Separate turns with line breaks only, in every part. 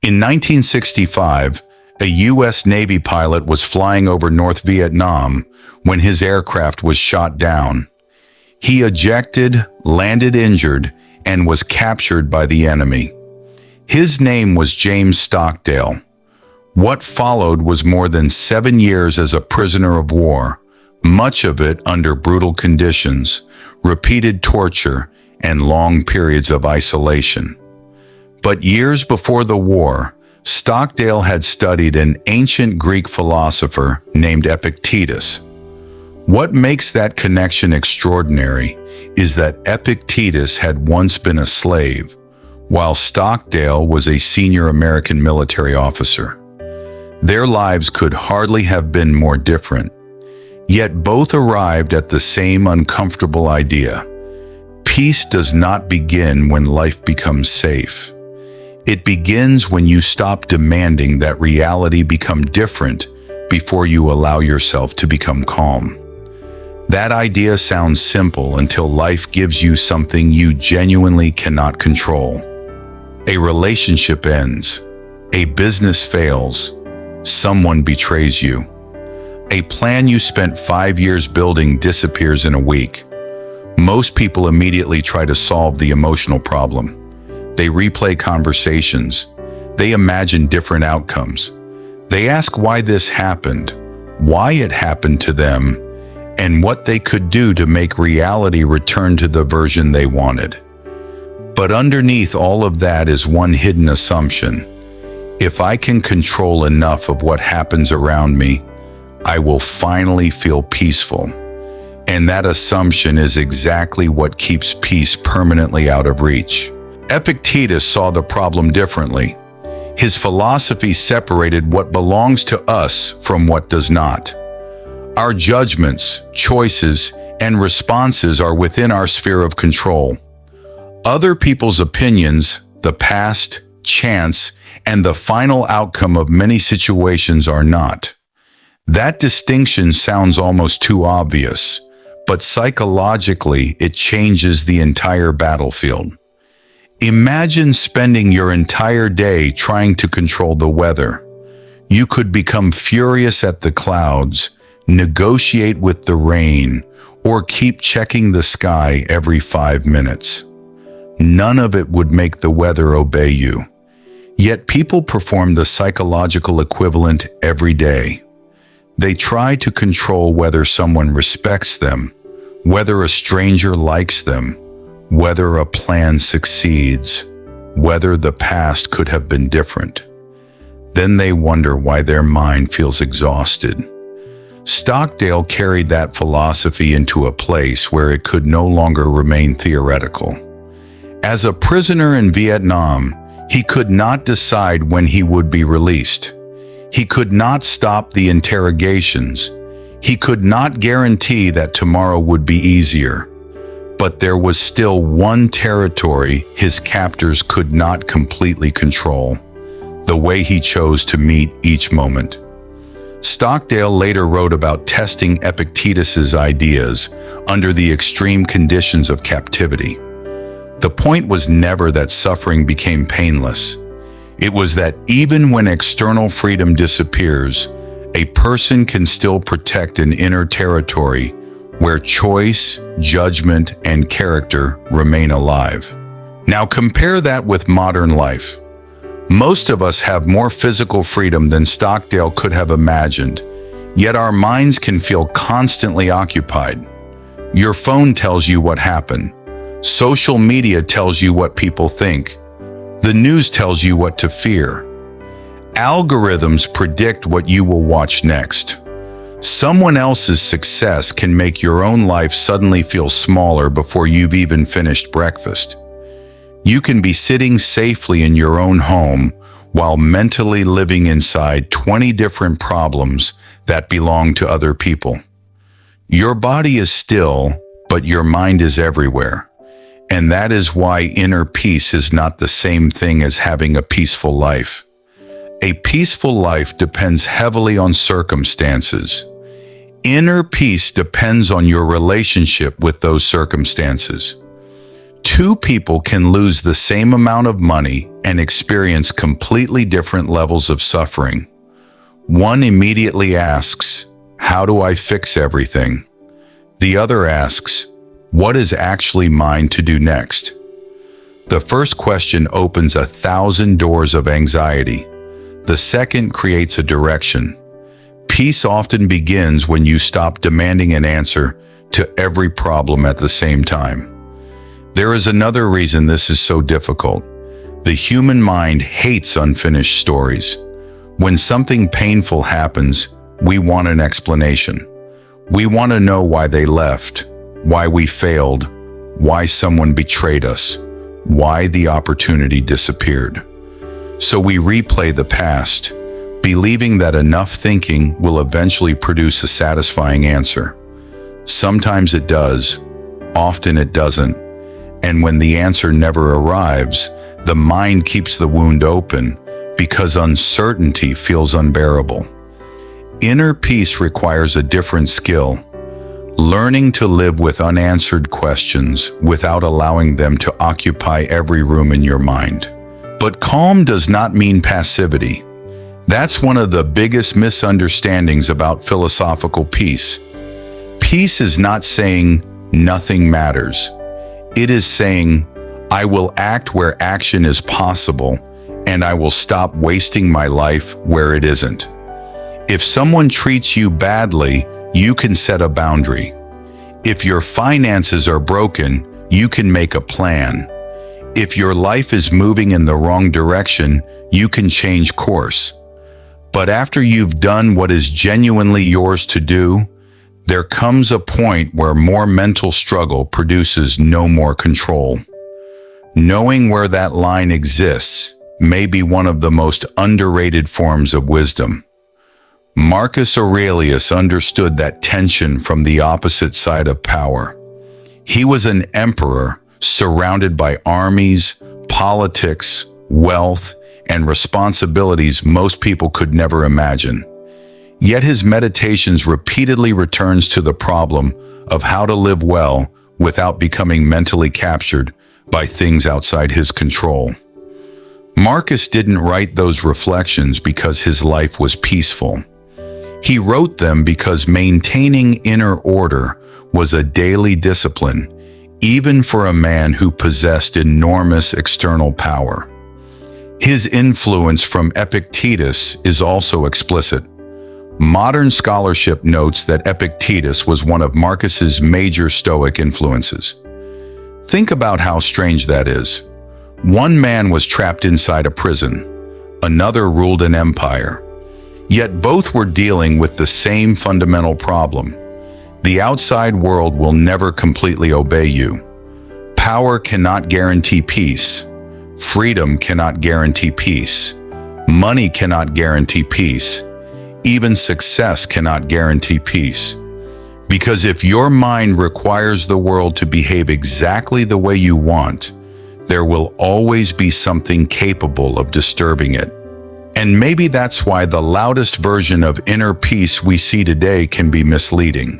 In 1965, a U.S. Navy pilot was flying over North Vietnam when his aircraft was shot down. He ejected, landed injured, and was captured by the enemy. His name was James Stockdale. What followed was more than 7 years as a prisoner of war, much of it under brutal conditions, repeated torture, and long periods of isolation. But years before the war, Stockdale had studied an ancient Greek philosopher named Epictetus. What makes that connection extraordinary is that Epictetus had once been a slave, while Stockdale was a senior American military officer. Their lives could hardly have been more different, yet both arrived at the same uncomfortable idea. Peace does not begin when life becomes safe. It begins when you stop demanding that reality become different before you allow yourself to become calm. That idea sounds simple until life gives you something you genuinely cannot control. A relationship ends. A business fails. Someone betrays you. A plan you spent 5 years building disappears in a week. Most people immediately try to solve the emotional problem. They replay conversations. They imagine different outcomes. They ask why this happened, why it happened to them, and what they could do to make reality return to the version they wanted. But underneath all of that is one hidden assumption. If I can control enough of what happens around me, I will finally feel peaceful. And that assumption is exactly what keeps peace permanently out of reach. Epictetus saw the problem differently. His philosophy separated what belongs to us from what does not. Our judgments, choices, and responses are within our sphere of control. Other people's opinions, the past, chance, and the final outcome of many situations are not. That distinction sounds almost too obvious, but psychologically it changes the entire battlefield. Imagine spending your entire day trying to control the weather. You could become furious at the clouds, negotiate with the rain, or keep checking the sky every 5 minutes. None of it would make the weather obey you. Yet people perform the psychological equivalent every day. They try to control whether someone respects them, whether a stranger likes them, whether a plan succeeds, whether the past could have been different. Then they wonder why their mind feels exhausted. Stockdale carried that philosophy into a place where it could no longer remain theoretical. As a prisoner in Vietnam, he could not decide when he would be released. He could not stop the interrogations. He could not guarantee that tomorrow would be easier. But there was still one territory his captors could not completely control: the way he chose to meet each moment. Stockdale later wrote about testing Epictetus's ideas under the extreme conditions of captivity. The point was never that suffering became painless. It was that even when external freedom disappears, a person can still protect an inner territory where choice, judgment, and character remain alive. Now compare that with modern life. Most of us have more physical freedom than Stockdale could have imagined, yet our minds can feel constantly occupied. Your phone tells you what happened. Social media tells you what people think. The news tells you what to fear. Algorithms predict what you will watch next. Someone else's success can make your own life suddenly feel smaller before you've even finished breakfast. You can be sitting safely in your own home while mentally living inside 20 different problems that belong to other people. Your body is still, but your mind is everywhere. And that is why inner peace is not the same thing as having a peaceful life. A peaceful life depends heavily on circumstances. Inner peace depends on your relationship with those circumstances. Two people can lose the same amount of money and experience completely different levels of suffering. One immediately asks, "How do I fix everything?" The other asks, "What is actually mine to do next?" The first question opens 1,000 doors of anxiety. The second creates a direction. Peace often begins when you stop demanding an answer to every problem at the same time. There is another reason this is so difficult. The human mind hates unfinished stories. When something painful happens, we want an explanation. We want to know why they left, why we failed, why someone betrayed us, why the opportunity disappeared. So we replay the past, believing that enough thinking will eventually produce a satisfying answer. Sometimes it does, often it doesn't, and when the answer never arrives, the mind keeps the wound open because uncertainty feels unbearable. Inner peace requires a different skill, learning to live with unanswered questions without allowing them to occupy every room in your mind. But calm does not mean passivity. That's one of the biggest misunderstandings about philosophical peace. Peace is not saying nothing matters. It is saying, I will act where action is possible, and I will stop wasting my life where it isn't. If someone treats you badly, you can set a boundary. If your finances are broken, you can make a plan. If your life is moving in the wrong direction, you can change course. But after you've done what is genuinely yours to do, there comes a point where more mental struggle produces no more control. Knowing where that line exists may be one of the most underrated forms of wisdom. Marcus Aurelius understood that tension from the opposite side of power. He was an emperor surrounded by armies, politics, wealth, and responsibilities most people could never imagine. Yet his meditations repeatedly returns to the problem of how to live well without becoming mentally captured by things outside his control. Marcus didn't write those reflections because his life was peaceful. He wrote them because maintaining inner order was a daily discipline, even for a man who possessed enormous external power. His influence from Epictetus is also explicit. Modern scholarship notes that Epictetus was one of Marcus's major Stoic influences. Think about how strange that is. One man was trapped inside a prison, another ruled an empire. Yet both were dealing with the same fundamental problem. The outside world will never completely obey you. Power cannot guarantee peace. Freedom cannot guarantee peace. Money cannot guarantee peace. Even success cannot guarantee peace. Because if your mind requires the world to behave exactly the way you want, there will always be something capable of disturbing it. And maybe that's why the loudest version of inner peace we see today can be misleading.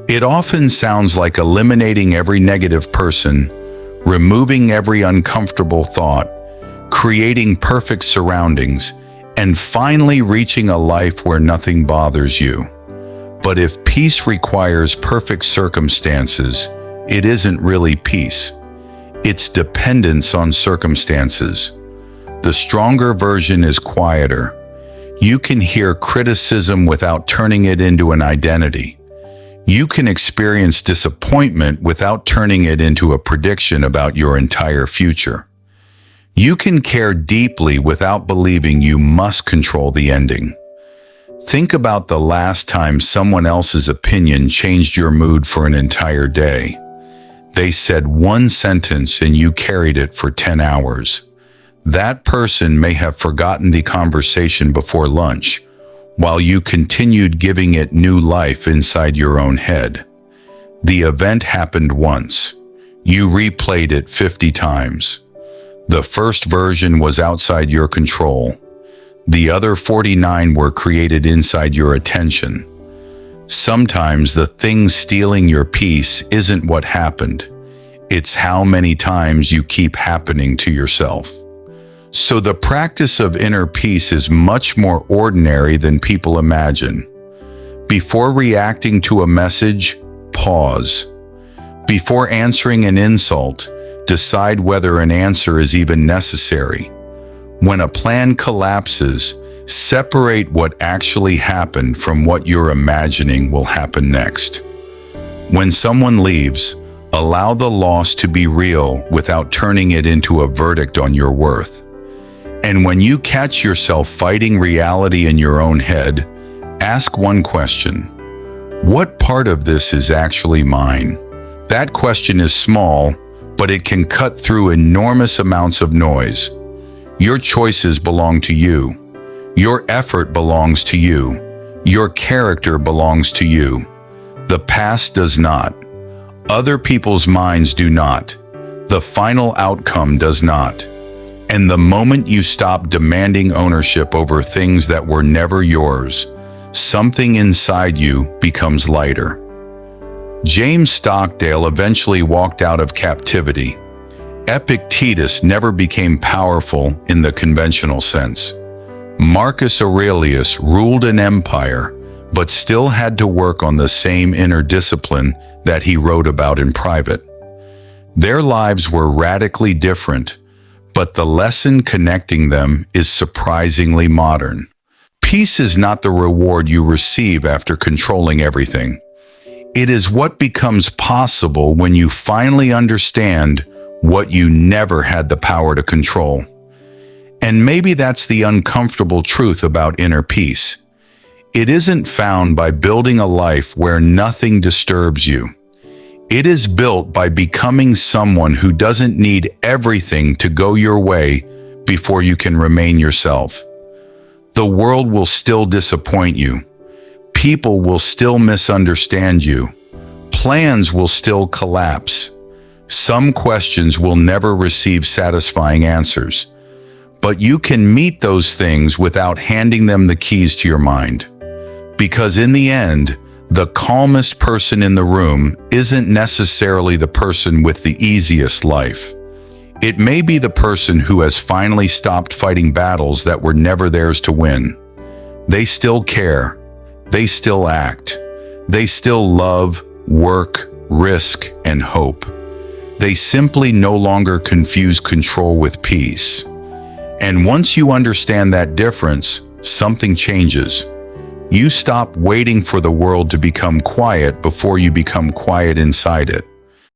It often sounds like eliminating every negative person, removing every uncomfortable thought, creating perfect surroundings, and finally reaching a life where nothing bothers you. But if peace requires perfect circumstances, it isn't really peace. It's dependence on circumstances. The stronger version is quieter. You can hear criticism without turning it into an identity. You can experience disappointment without turning it into a prediction about your entire future. You can care deeply without believing you must control the ending. Think about the last time someone else's opinion changed your mood for an entire day. They said one sentence and you carried it for 10 hours. That person may have forgotten the conversation before lunch, while you continued giving it new life inside your own head. The event happened once. You replayed it 50 times. The first version was outside your control. The other 49 were created inside your attention. Sometimes the thing stealing your peace isn't what happened. It's how many times you keep happening to yourself. So the practice of inner peace is much more ordinary than people imagine. Before reacting to a message, pause. Before answering an insult, decide whether an answer is even necessary. When a plan collapses, separate what actually happened from what you're imagining will happen next. When someone leaves, allow the loss to be real without turning it into a verdict on your worth. And when you catch yourself fighting reality in your own head, ask one question: what part of this is actually mine? That question is small, but it can cut through enormous amounts of noise. Your choices belong to you. Your effort belongs to you. Your character belongs to you. The past does not. Other people's minds do not. The final outcome does not. And the moment you stop demanding ownership over things that were never yours, something inside you becomes lighter. James Stockdale eventually walked out of captivity. Epictetus never became powerful in the conventional sense. Marcus Aurelius ruled an empire, but still had to work on the same inner discipline that he wrote about in private. Their lives were radically different, but the lesson connecting them is surprisingly modern. Peace is not the reward you receive after controlling everything. It is what becomes possible when you finally understand what you never had the power to control. And maybe that's the uncomfortable truth about inner peace. It isn't found by building a life where nothing disturbs you. It is built by becoming someone who doesn't need everything to go your way before you can remain yourself. The world will still disappoint you. People will still misunderstand you. Plans will still collapse. Some questions will never receive satisfying answers. But you can meet those things without handing them the keys to your mind. Because in the end, the calmest person in the room isn't necessarily the person with the easiest life. It may be the person who has finally stopped fighting battles that were never theirs to win. They still care. They still act. They still love, work, risk, and hope. They simply no longer confuse control with peace. And once you understand that difference, something changes. You stop waiting for the world to become quiet before you become quiet inside it.